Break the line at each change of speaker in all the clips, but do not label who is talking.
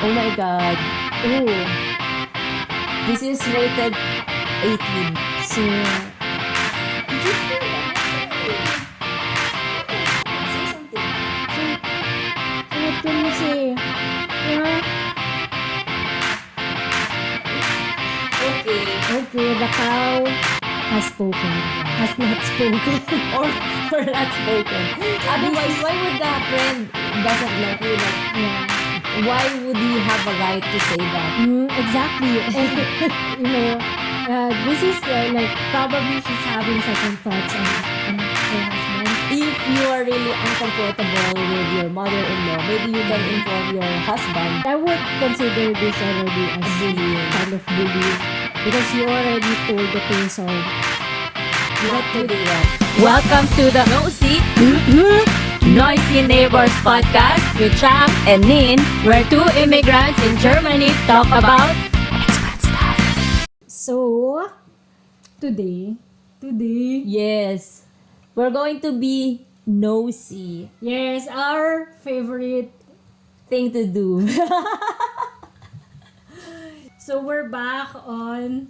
Oh my God.
Oh,
This is rated 18.
so
Did you feel that? Say something.
so what can you say? Yeah.
Okay.
Okay, the cow has spoken. Has not spoken.
Or not spoken. Otherwise, why would the friend doesn't like you? Like,
Yeah.
why would he have a right to say that?
Exactly. And, this is like probably she's having second thoughts on her husband.
If you are really uncomfortable with your mother-in-law, maybe you can inform your husband.
I would consider this already as
Bullying.
kind of bullying because you already told the person.
Not to do that.
Welcome to the Nosy Noisy Neighbors podcast with Cham and Nin, where two immigrants in Germany talk about expat stuff.
So, today,
Yes. We're going to be nosy.
yes, our favorite.
Thing to do.
So, we're back on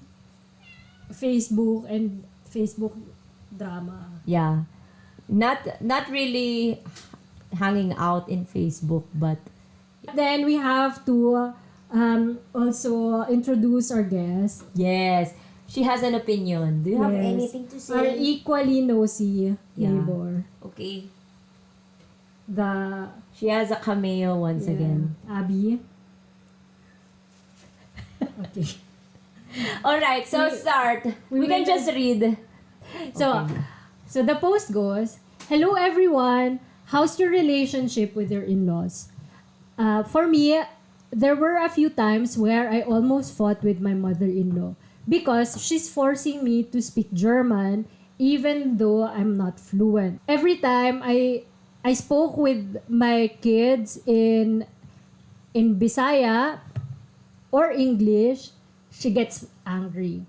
Facebook and Facebook drama.
Yeah. Not really hanging out in Facebook, but
Then we have to also introduce our guest.
yes, she has an opinion. Do you have
Yes.
anything to
Our
say?
equally nosy
Yeah.
neighbor.
Okay.
The
She has a cameo once again.
Abby. Okay.
All right, so start.
we
We can
will-
just read.
So,
Okay.
so the post goes, "Hello everyone, how's your relationship with your in-laws? For me, there were a few times where I almost fought with my mother-in-law because she's forcing me to speak German even though I'm not fluent. Every time I spoke with my kids in Bisaya or English, she gets angry.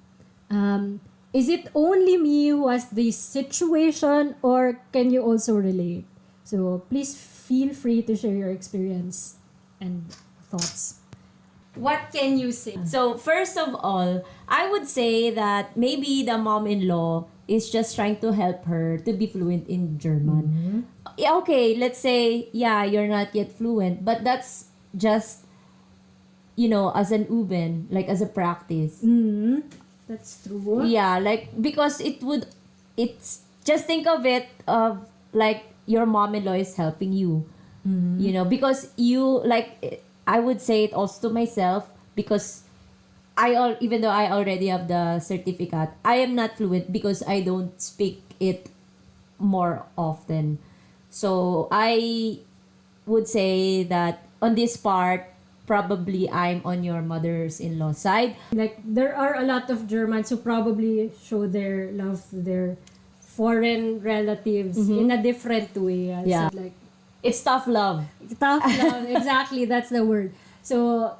Is it only me who has this situation, or can you also relate? So please feel free to share your experience and thoughts. What can you say?
So, first of all, I would say that maybe the mom-in-law is just trying to help her to be fluent in German. Yeah, okay, let's say, yeah, you're not yet fluent, but that's just, as an Uben, like as a practice.
That's true.
Yeah, like, because it's, just think of it of, like, your mom-in-law is helping you. Because you, like, I would say it also to myself, because even though I already have the certificate, I am not fluent because I don't speak it more often. So I would say that on this part, probably I'm on your mother's-in-law side.
Like there are a lot of Germans who probably show their love to their foreign relatives in a different way.
Yeah.
So, like
It's tough love.
tough love. Exactly, that's the word. So,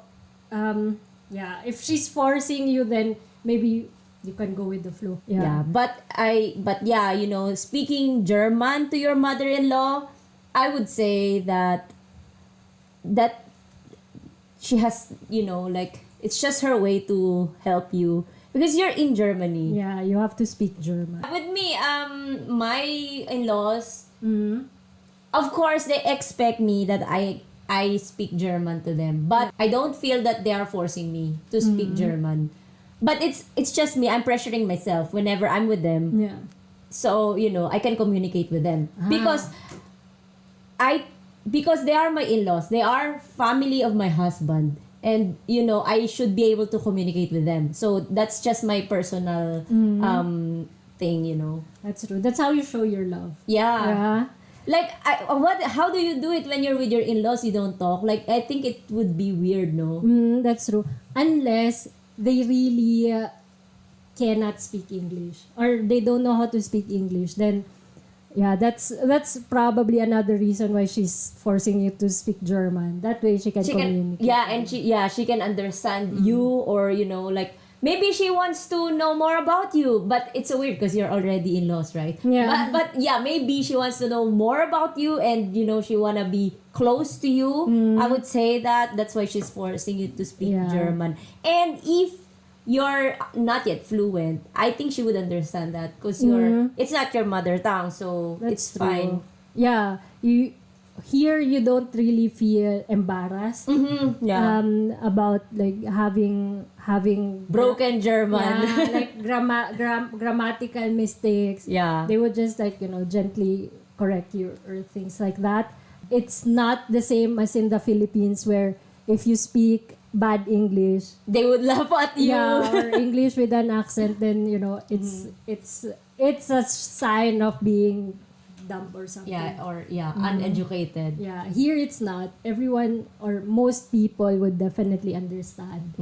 yeah, if she's forcing you, then maybe you can go with the flow.
Yeah, but yeah, speaking German to your mother-in-law, I would say that she has, like, it's just her way to help you because you're in Germany.
Yeah, you have to speak German.
With me, my in-laws, of course, they expect me that I speak German to them, but I don't feel that they are forcing me to speak German. But it's just me. I'm pressuring myself whenever I'm with them.
Yeah.
So, I can communicate with them. Because they are my in-laws. They are family of my husband. And, I should be able to communicate with them. So, that's just my personal thing.
That's true. That's how you show your love.
Yeah.
Yeah.
Like, how do you do it when you're with your in-laws? You don't talk? Like, I think it would be weird, no?
That's true. Unless they really cannot speak English or they don't know how to speak English, then yeah, that's probably another reason why she's forcing you to speak German. That way she can communicate.
She can understand you, or like maybe she wants to know more about you, but it's so weird because you're already in-laws, right?
Yeah.
But yeah, maybe she wants to know more about you, and she wanna be close to you, I would say that's why she's forcing you to speak German. And if you're not yet fluent, I think she would understand that because it's not your mother tongue, so it's fine.
Yeah, you don't really feel embarrassed about like having
broken German.
like grammatical mistakes.
Yeah.
They would just like, gently correct you or things like that. It's not the same as in the Philippines where if you speak bad English,
they would laugh at you.
yeah, or English with an accent, then it's a sign of being dumb or something.
Yeah, or uneducated.
Yeah, here it's not. Everyone or most people would definitely understand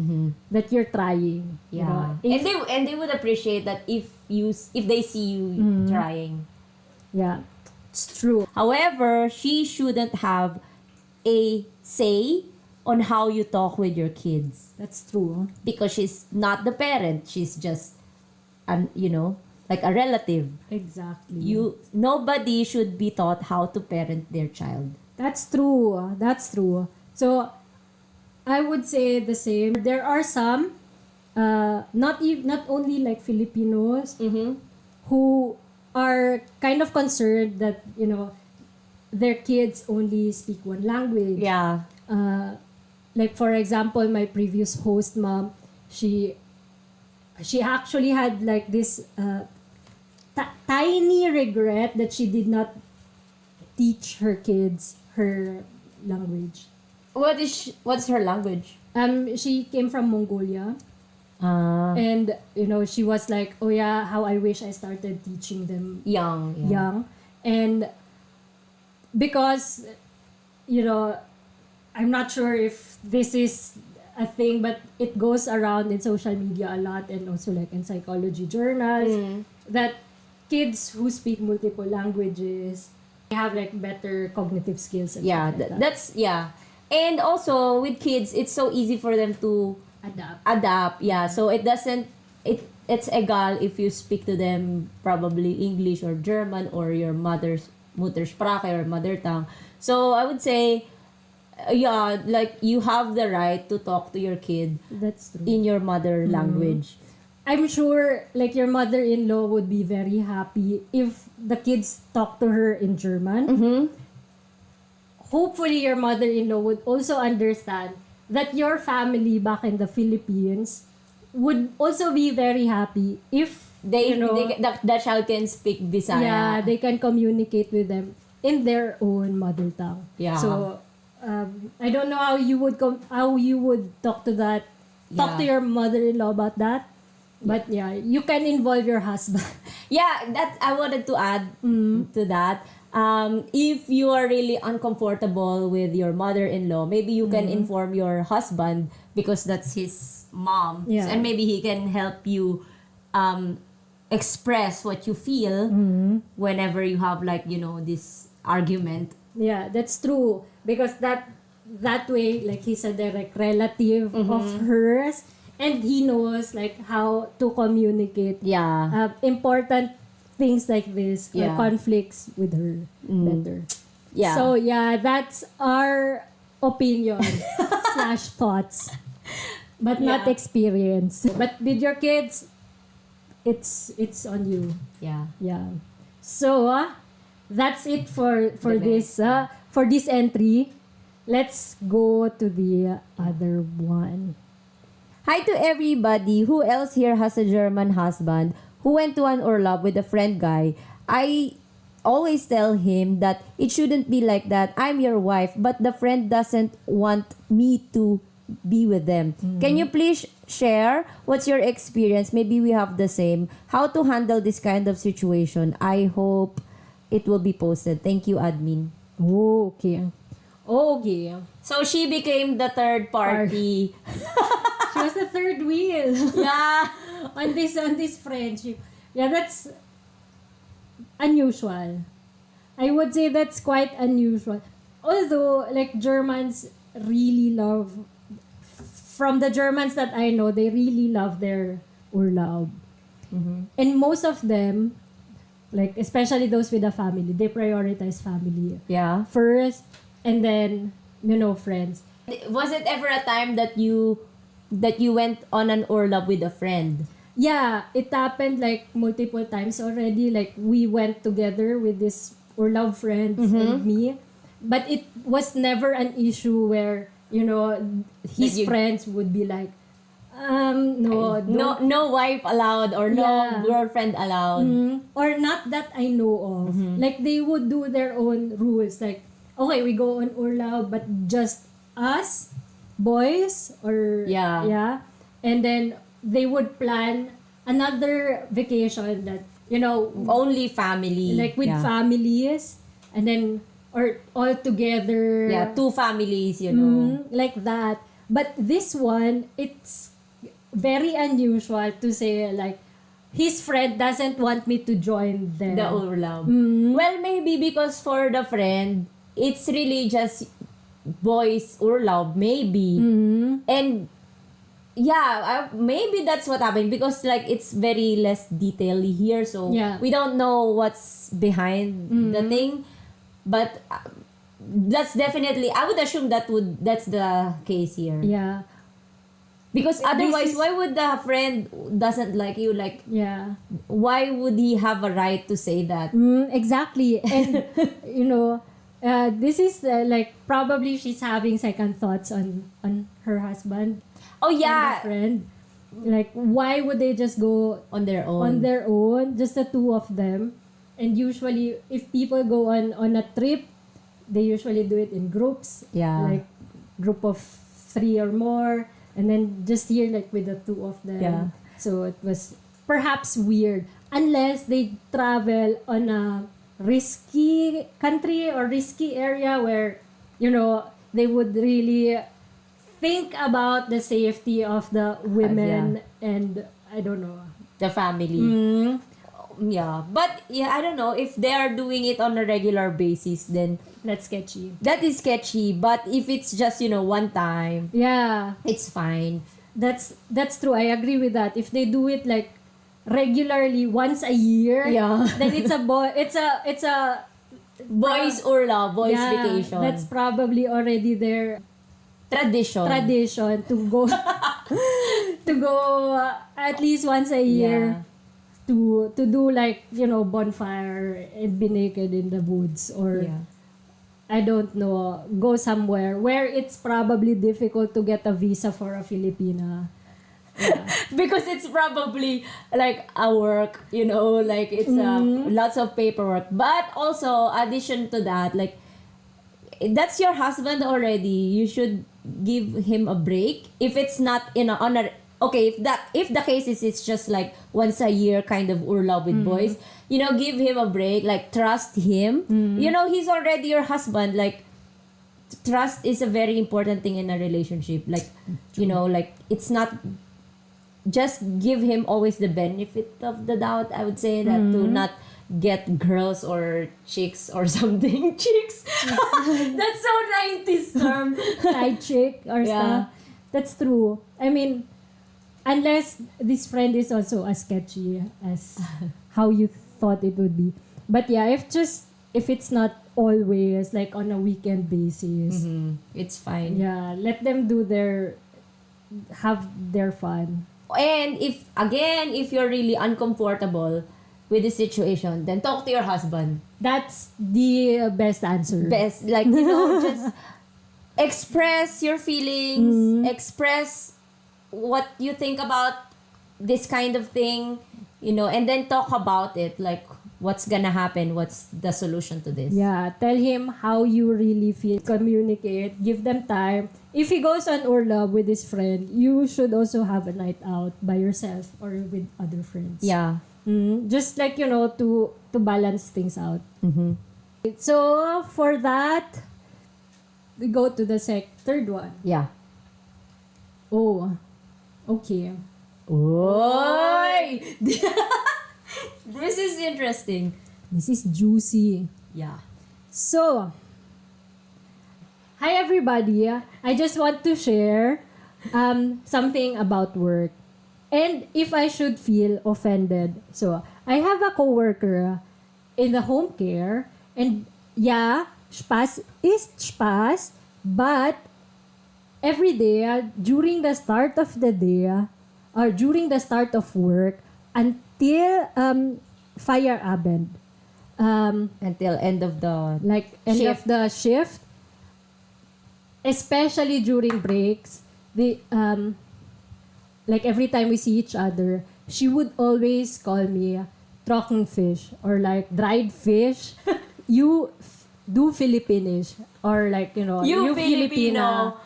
that you're trying.
Yeah, and they would appreciate that if they see you trying.
Yeah, it's true.
However, she shouldn't have a say on how you talk with your kids
That's true.
because she's not the parent. She's just like a relative.
Exactly.
Nobody should be taught how to parent their child.
That's true. That's true. So, I would say the same. There are some, not only like Filipinos, who are kind of concerned that their kids only speak one language.
Yeah.
Like for example, my previous host mom, she actually had like this tiny regret that she did not teach her kids her language.
What's her language?
She came from Mongolia.
Ah.
And she was like, oh yeah, how I wish I started teaching them young. And because I'm not sure if this is a thing, but it goes around in social media a lot and also like in psychology journals that kids who speak multiple languages have like better cognitive skills and stuff like that.
That's and also with kids it's so easy for them to adapt. So it doesn't it's egal if you speak to them probably English or German or your Muttersprache or mother tongue. So I would say like you have the right to talk to your kid
That's true.
in your mother language.
I'm sure like your mother-in-law would be very happy if the kids talk to her in German. Hopefully your mother-in-law would also understand that your family back in the Philippines would also be very happy if
the child can speak Bisaya.
Yeah, they can communicate with them in their own mother tongue.
Yeah.
So I don't know how you would talk to that. Talk to your mother-in-law about that. But you can involve your husband.
That I wanted to add to that. If you are really uncomfortable with your mother-in-law, maybe you can inform your husband because that's his mom.
Yeah.
And maybe he can help you express what you feel whenever you have like, this argument.
Yeah, that's true. Because that way, like he's a direct relative of hers. And he knows like how to communicate important things like this, conflicts with her better.
Yeah.
So that's our opinion / thoughts, but not experience. But with your kids, it's on you.
Yeah.
Yeah. So that's it for this entry. Let's go to the other one.
Hi to everybody. Who else here has a German husband who went to an orlab with a friend guy? I always tell him that it shouldn't be like that. I'm your wife, but the friend doesn't want me to be with them. Can you please share what's your experience? Maybe we have the same. How to handle this kind of situation? I hope it will be posted. Thank you, admin.
Okay.
So she became the third party.
She was the third wheel.
Yeah.
on this friendship. Yeah, that's unusual. I would say that's quite unusual. Although, like, Germans really love, from the Germans that I know, they really love their Urlaub. And most of them, like, especially those with a family, they prioritize family
Yeah.
first. and then, friends.
Was it ever a time that you went on an orlab with a friend?
Yeah, it happened like multiple times already. Like we went together with this orlab friends and me. But it was never an issue where, his friends would be like, no,
No wife allowed or no
Yeah.
girlfriend allowed.
or not that I know of. Like they would do their own rules. Like, okay, we go on orlab, but just us, boys, or
Yeah.
and then they would plan another vacation that
Only family.
like with
Yeah.
families, and then or all together.
Yeah, 2 families,
Like that. But this one, it's very unusual to say like his friend doesn't want me to join them.
The orlab. Well, maybe because for the friend, it's really just boys orlab, maybe. And yeah, maybe that's what happened because like it's very less detailed here, so
Yeah.
we don't know what's behind the thing. But that's definitely, I would assume that's the case here.
Yeah.
Because
This
otherwise,
is-
why would the friend doesn't like you? Like,
Yeah.
why would he have a right to say that?
Exactly. And this is like probably she's having second thoughts on her husband
Oh
and
yeah,
the friend. Like why would they just go
on their own.
on their own, just the two of them? And usually if people go on a trip, they usually do it in groups.
Yeah.
Like group of 3 or more, and then just here like with the two of them.
Yeah.
So it was perhaps weird unless they travel on a risky country or risky area where they would really think about the safety of the women and I don't know.
The family. Yeah, but yeah, I don't know if they are doing it on a regular basis, then
That's sketchy.
that is sketchy. But if it's just one time,
Yeah.
it's fine.
That's true. I agree with that. If they do it like regularly once a year,
Yeah.
then it's a
Boys orla, boys
yeah,
vacation.
That's probably already their
tradition.
to go at least once a year to do like bonfire and be naked in the woods or
Yeah.
I don't know, go somewhere where it's probably difficult to get a visa for a Filipina.
Because it's probably like a work, like it's lots of paperwork. But also, addition to that, like that's your husband already. You should give him a break. If it's not on a okay, if the case is it's just like once a year kind of urlaub with boys, give him a break. Like trust him. He's already your husband. Like trust is a very important thing in a relationship. Like like it's not. Just give him always the benefit of the doubt. I would say that to not get girls or chicks or something. Chicks. That's so 90s term.
Side chick or
Yeah.
stuff. That's true. I mean, unless this friend is also as sketchy as how you thought it would be. But yeah, if it's not always like on a weekend basis,
It's fine.
yeah, let them have their fun.
And if you're really uncomfortable with the situation, then talk to your husband.
That's the best answer.
Best, like, just express your feelings, express what you think about this kind of thing, and then talk about it, like what's gonna happen, what's the solution to this.
Yeah, tell him how you really feel. Communicate, give them time. If he goes on orlab with his friend, you should also have a night out by yourself or with other friends.
Yeah.
Just like, to balance things out. So, for that, we go to the third one.
Yeah.
Oh, okay.
Oy! This is interesting.
This is juicy.
Yeah.
So, hi everybody. I just want to share something about work. And if I should feel offended. So, I have a coworker in the home care and yeah, spas is spas, but every day, during the start of the day, or during the start of work, until Feierabend,
Until end of the
like end of
shift.
the shift, especially during breaks, the like every time we see each other, she would always call me trocken fish or like dried fish. You do Filipinish or like
You
Filipina,
Filipino.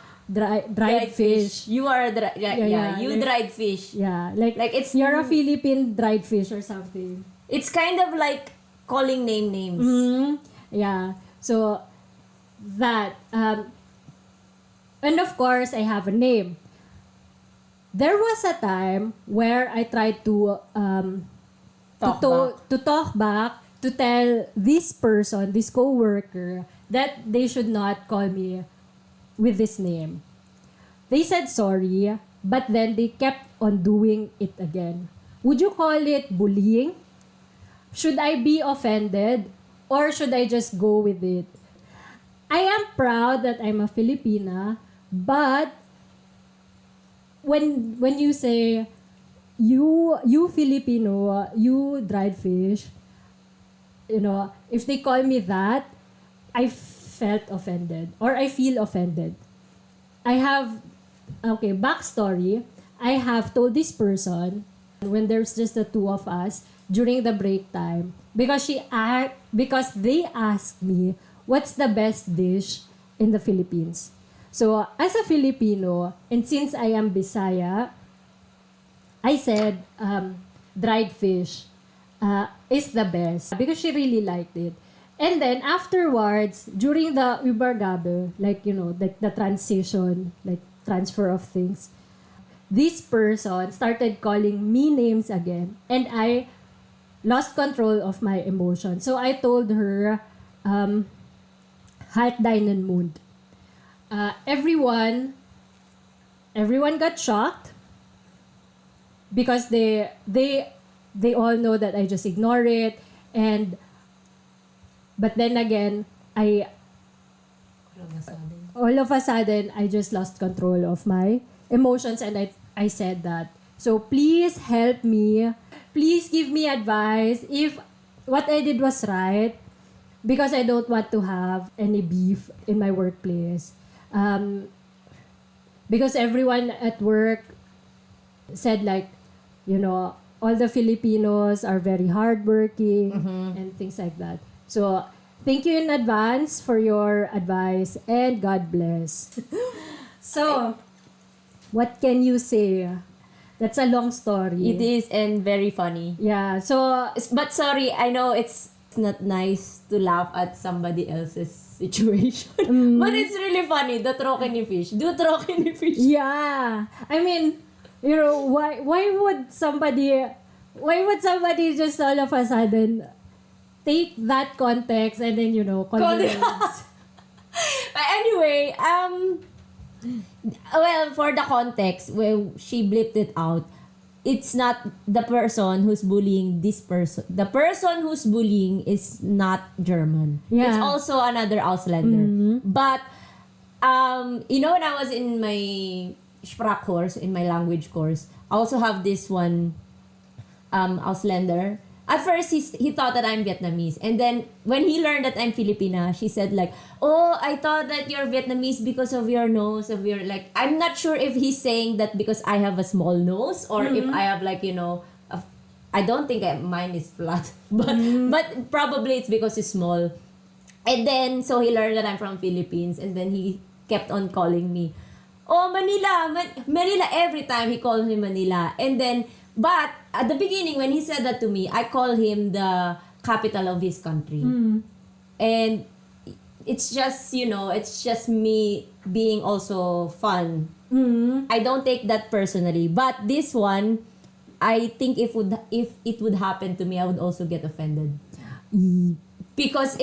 dried fish.
You are you
like-
dried fish.
Yeah,
Like it's
you're a Philippine dried fish or something.
It's kind of like calling names.
Mm-hmm. Yeah. So that and of course I have a name. There was a time where I tried to to talk back to tell this person, this coworker, that they should not call me with this name. They said sorry, but then they kept on doing it again. Would you call it bullying? Should I be offended or should I just go with it? I am proud that I'm a Filipina, but when you say you Filipino, you dried fish, if they call me that, I felt offended or I feel offended. I have backstory. I have told this person when there's just the two of us during the break time because because they asked me what's the best dish in the Philippines. So as a Filipino and since I am Bisaya, I said dried fish is the best because she really liked it. And then afterwards, during the Übergabe, like the transition, like transfer of things, this person started calling me names again, and I lost control of my emotions. So I told her, halt deinen Mund. Everyone got shocked because they all know that I just ignore it, but then again all of a sudden I just lost control of my emotions, and I said that. So please help me. Please give me advice if what I did was right, because I don't want to have any beef in my workplace. Because everyone at work said like, all the Filipinos are very hardworking and things like that. So thank you in advance for your advice and God bless. So, what can you say? That's a long story.
It is and very funny.
Yeah, so
But sorry, I know it's not nice to laugh at somebody else's situation. But it's really funny. The trocken fish. Do trocken fish.
yeah. I mean, why would somebody just all of a sudden take that context and then call me names?
But anyway, well, for the context, when she blipped it out, it's not the person who's bullying this person. The person who's bullying is not German.
Yeah.
It's also another Ausländer. But, when I was in my Sprach course, in my language course, I also have this one Ausländer. At first, he thought that I'm Vietnamese. And then, when he learned that I'm Filipina, she said like, oh, I thought that you're Vietnamese because of your nose, I'm not sure if he's saying that because I have a small nose or if I have like, I don't think mine is flat. But probably it's because it's small. And then, so he learned that I'm from Philippines. And then he kept on calling me, oh, Manila, every time he called me Manila. And then, but at the beginning, when he said that to me, I call him the capital of his country. And it's just, it's just me being also fun. I don't take that personally. But this one, I think if it would happen to me, I would also get offended. Because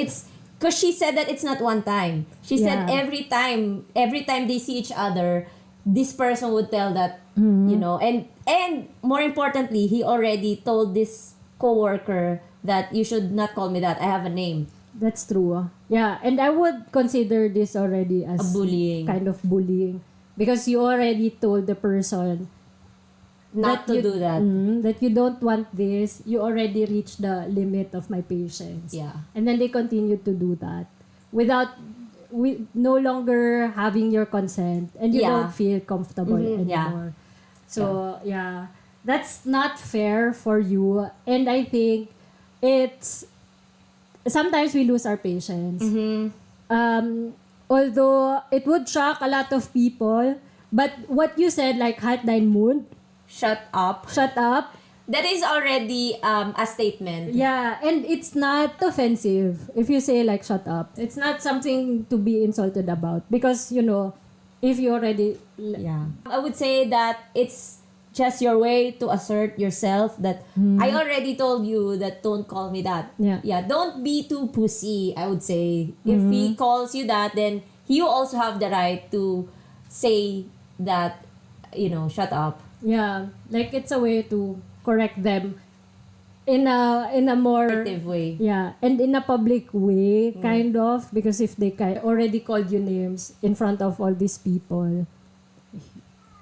she said that it's not one time. She said every time they see each other, this person would tell that, and more importantly, he already told this coworker that you should not call me that. I have a name.
That's true. Yeah, and I would consider this already
A
as
bullying.
kind of bullying because you already told the person
Not to
you,
do that.
that you don't want this. You already reached the limit of my patience.
Yeah.
And then they continue to do that without no longer having your consent, and you
Yeah.
don't feel comfortable
Yeah.
anymore. So that's not fair for you, and I think it's sometimes we lose our patience. Although it would shock a lot of people, but what you said, like Hat Nine Moon,
Shut up.
shut up.
That is already a statement.
Yeah, and it's not offensive if you say like shut up. It's not something to be insulted about because if you already
Yeah. I would say that it's just your way to assert yourself that I already told you that don't call me that.
Yeah.
Yeah, don't be too pussy, I would say. If he calls you that, then you also have the right to say that, shut up.
yeah, like it's a way to correct them in a more
Positive way.
yeah, and in a public way kind of, because if they already called you names in front of all these people,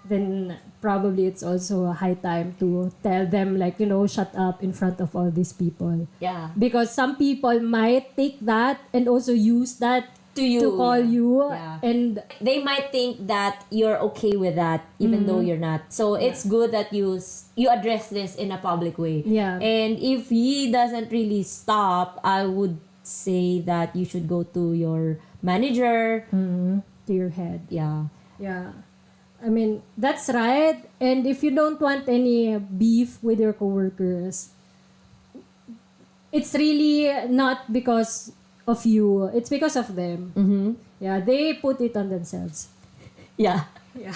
then probably it's also a high time to tell them like shut up in front of all these people.
Yeah.
Because some people might take that and also use that
To you.
to call
yeah.
you
Yeah.
and
They might think that you're okay with that even though you're not. So it's good that you address this in a public way.
Yeah.
And if he doesn't really stop, I would say that you should go to your manager.
to your head.
Yeah.
Yeah. I mean, that's right. And if you don't want any beef with your coworkers, it's really not because of you. It's because of them. Yeah, they put it on themselves.
Yeah.
Yeah.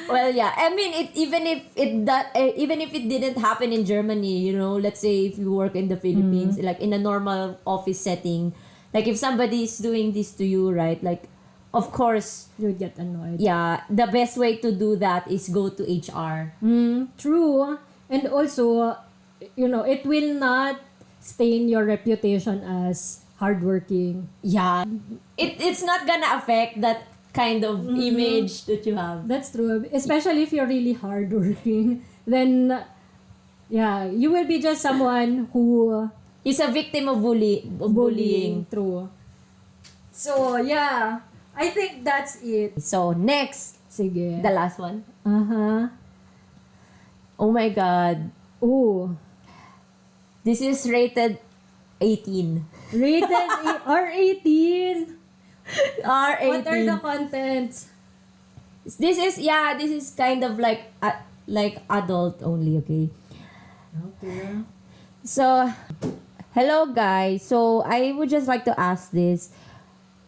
Well, yeah. I mean, even if it didn't happen in Germany, let's say if you work in the Philippines, like in a normal office setting, like if somebody is doing this to you, right? Like, of course,
You would get annoyed.
yeah, the best way to do that is go to HR.
True. And also, it will not stain your reputation as hardworking.
Yeah. It's not gonna affect that kind of image that you have.
That's true. Especially if you're really hardworking, then yeah, you will be just someone who
He's a victim of bullying.
True. So yeah, I think that's it.
So next,
Sige.
the last one.
Uh-huh.
Oh my God.
Oh.
This is rated 18.
Rated R18.
R18.
What are the contents?
This is kind of like adult only, okay?
Okay.
So, hello guys. So, I would just like to ask this.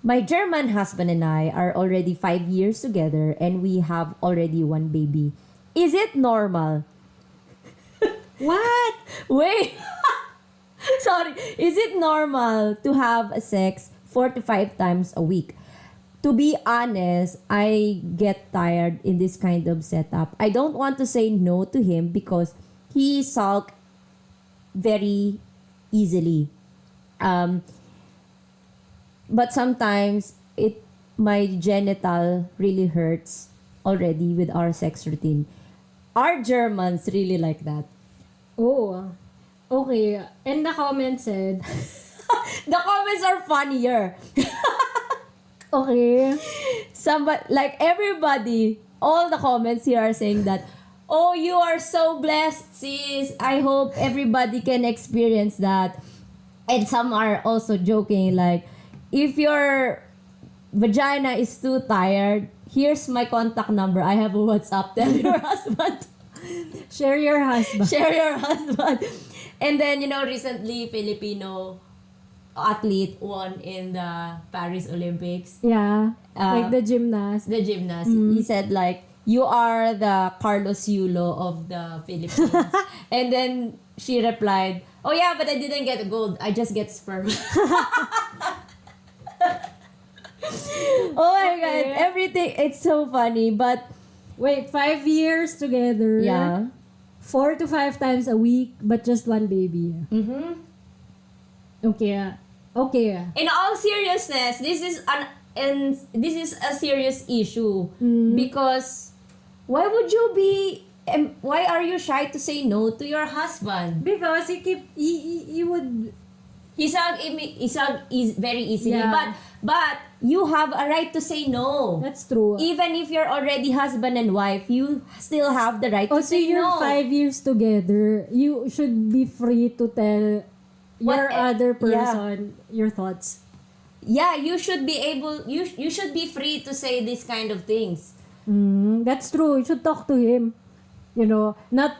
My German husband and I are already 5 years together and we have already one baby. Is it normal?
What?
Wait. Sorry. Is it normal to have sex 4 to 5 times a week? To be honest, I get tired in this kind of setup. I don't want to say no to him because he sulks very easily. But sometimes my genital really hurts already with our sex routine. Are Germans really like that?
Oh. Okay. And the comment said,
The comments are funnier.
okay.
Everybody, all the comments here are saying that, oh, you are so blessed, sis. I hope everybody can experience that. And some are also joking, like, if your vagina is too tired, here's my contact number. I have a WhatsApp. Tell your husband.
Share your husband.
Share your husband. And then, recently, Filipino athlete won in the Paris Olympics.
Yeah. Like the gymnast.
The gymnast. He said, like, you are the Carlos Yulo of the Philippines. And then she replied, oh yeah, but I didn't get gold. I just get sperm. Oh my God. Everything. It's so funny. But,
Wait, 5 years together.
yeah.
4 to 5 times a week, but just one baby.
Mm-hmm.
Okay. Okay.
In all seriousness, this is a serious issue because why would you be why are you shy to say no to your husband?
Because he would.
He said very easily,
Yeah.
but you have a right to say no.
That's true.
Even if you're already husband and wife, you still have the right to
Also,
say
you're
no.
5 years together. You should be free to tell your other person your thoughts.
Yeah, you should be able. You should be free to say these kind of things.
That's true. You should talk to him. You know, not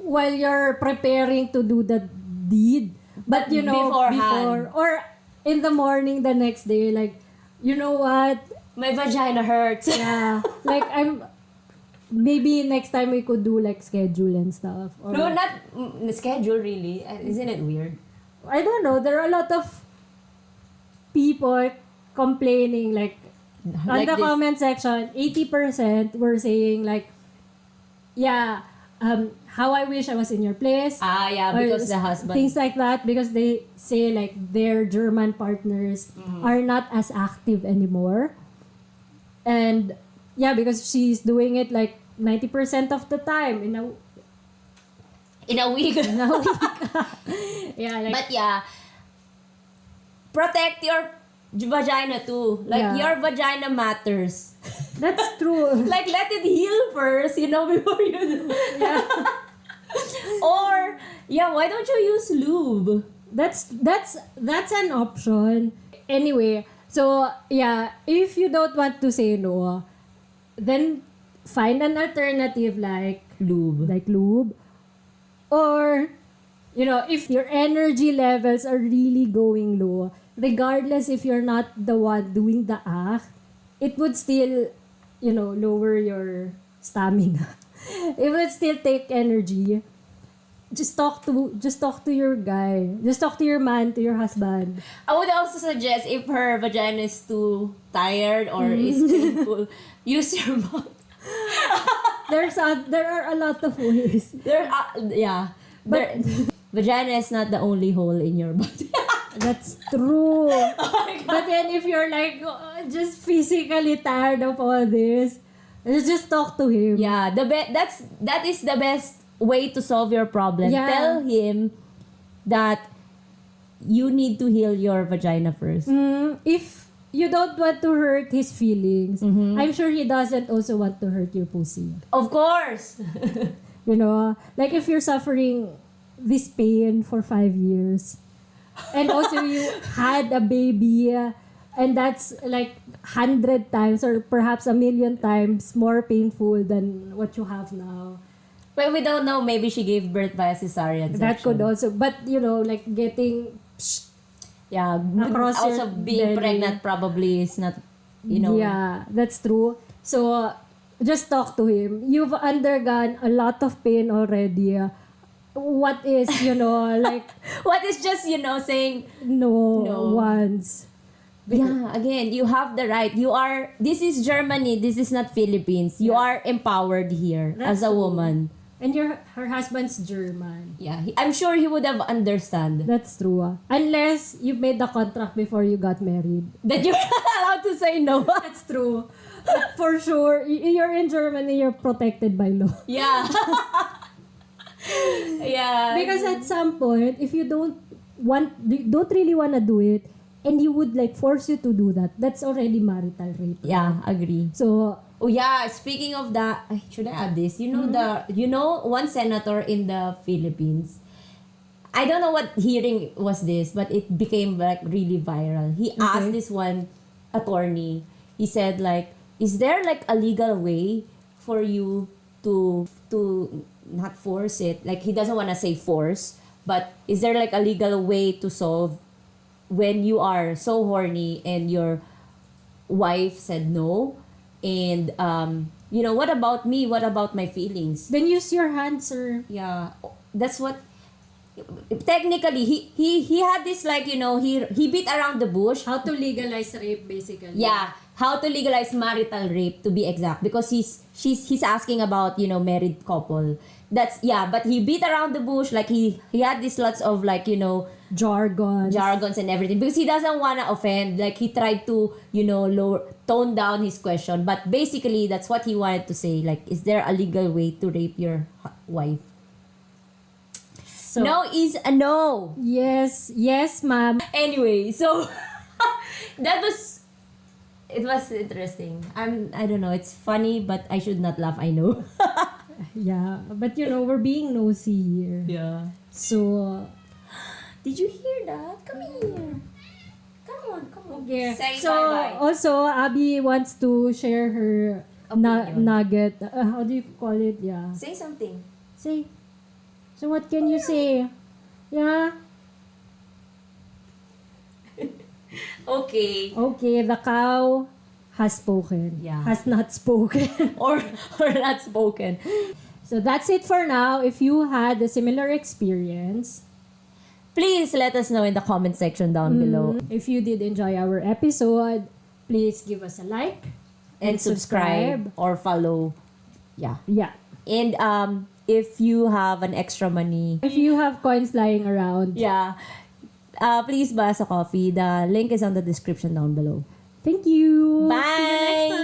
while you're preparing to do the deed, but you know,
Beforehand.
before or in the morning the next day, like, you know what?
My vagina hurts.
Yeah, like maybe next time we could do like schedule and stuff. Or,
No, not schedule really. Isn't it weird?
I don't know. There are a lot of people complaining like on
Like
the
this.
comment section, 80% were saying like, yeah, how I wish I was in your place.
Yeah,
Or
because the husband.
Things like that, because they say like their German partners are not as active anymore. And yeah, because she's doing it like 90% of the time in a
week.
yeah, like
But yeah, protect your vagina too. Like
Yeah.
your vagina matters.
that's true.
Like let it heal first, before you do. Or why don't you use lube?
That's an option. Anyway, so yeah, if you don't want to say no, then find an alternative like lube. Or if your energy levels are really going low, regardless if you're not the one doing the act, it would still lower your stamina. It would still take energy. Just talk to your guy. Just talk to your man, to your husband.
I would also suggest if her vagina is too tired or is painful, use your mouth.
There are a lot of ways.
Vagina is not the only hole in your body.
That's true. But then if you're like just physically tired of all this, just talk to him.
Yeah, that is the best way to solve your problem.
Yeah.
Tell him that you need to heal your vagina first.
If you don't want to hurt his feelings, I'm sure he doesn't also want to hurt your pussy.
Of course.
Like if you're suffering this pain for 5 years, and also you had a baby, and that's like 100 times or perhaps 1,000,000 times more painful than what you have now.
But we don't know. Maybe she gave birth via cesarean section.
That could also, but like getting across
also
your
being
belly.
pregnant probably is not,
Yeah, that's true. So, just talk to him. You've undergone a lot of pain already. What is, like,
What is just, saying,
no once.
yeah, again, you have the right. This is Germany, this is not Philippines. You are empowered here
That's
as a
true.
woman.
And her husband's German.
Yeah, I'm sure he would have understand
That's true. Unless you made the contract before you got married.
that you're not allowed to say no.
That's true. But for sure, you're in Germany, you're protected by law.
Yeah. Yeah.
Because at some point, if you don't really want to do it, and he would like force you to do that, that's already marital rape.
Yeah, agree.
So,
Oh yeah, speaking of that, should I add this? One senator in the Philippines. I don't know what hearing was this, but it became like really viral. He asked this one attorney. He said like, is there like a legal way for you to not force it? Like he doesn't want to say force, but is there like a legal way to solve when you are so horny and your wife said no? And what about me? What about my feelings?
then use your hand, sir.
Yeah, that's what. Technically, he had this like he beat around the bush.
How to legalize rape, basically.
Yeah, how to legalize marital rape, to be exact, because he's asking about, you know, married couple. But he beat around the bush, like he had these lots of, like, you know, jargons and everything, because he doesn't want to offend. Like, he tried to, you know, tone down his question, but basically that's what he wanted to say. Like, is there a legal way to rape your wife?
So,
No is a no.
Yes, ma'am.
Anyway, so it was interesting. I don't know, it's funny, but I should not laugh, I know.
Yeah, but you know, we're being nosy here.
Yeah.
So,
Did you hear that? Come here. Come on.
yeah.
Say
So,
bye-bye.
also, Abby wants to share her
Opinion.
nugget. How do you call it? Yeah.
Say something.
Say. So, what can you say? Yeah.
Okay.
Okay, the cow has spoken.
Yeah.
Has not spoken.
or not spoken.
So, that's it for now. If you had a similar experience,
Please let us know in the comment section down below.
if you did enjoy our episode, please give us a like
And subscribe or follow. Yeah.
Yeah.
And if you have an extra money,
If you have coins lying around,
yeah, please buy us a coffee. The link is on the description down below.
thank you.
Bye.
See you next time.